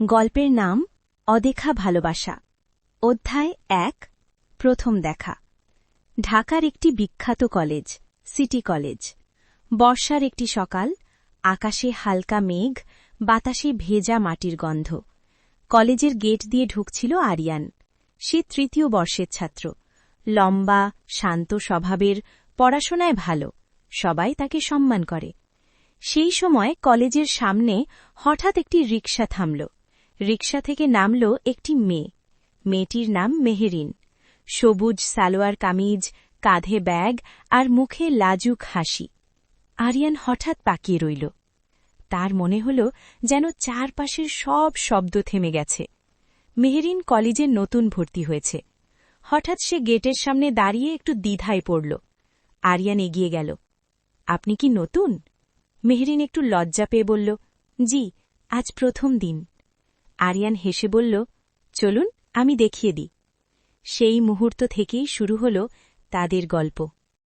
গল্পের নাম অদেখা ভালোবাসা। অধ্যায় ১। প্রথম দেখা। ঢাকার একটি বিখ্যাত কলেজ, সিটি কলেজ। বর্ষার একটি সকাল, আকাশে হালকা মেঘ, বাতাসে ভেজা মাটির গন্ধ। কলেজের গেট দিয়ে ঢুকছিল আরিয়ান। সে তৃতীয় বর্ষের ছাত্র, লম্বা, শান্ত স্বভাবের, পড়াশোনায় ভালো, সবাই তাকে সম্মান করে। সেই সময় কলেজের সামনে হঠাৎ একটি রিকশা থামল। রিকশা থেকে নামল একটি মেয়ে। মেয়েটির নাম মেহেরিন। সবুজ সালোয়ার কামিজ, কাঁধে ব্যাগ আর মুখে লাজুক হাসি। আরিয়ান হঠাৎ তাকিয়ে রইল। তার মনে হল যেন চারপাশের সব শব্দ থেমে গেছে। মেহেরিন কলেজে নতুন ভর্তি হয়েছে। হঠাৎ সে গেটের সামনে দাঁড়িয়ে একটু দ্বিধায় পড়ল। আরিয়ান এগিয়ে গেল। আপনি কি নতুন? মেহেরিন একটু লজ্জা পেয়ে বলল, জি, আজ প্রথম দিন। আরিয়ান হেসে বলল, চলুন আমি দেখিয়ে দিই। সেই মুহূর্ত থেকেই শুরু হল তাদের গল্প।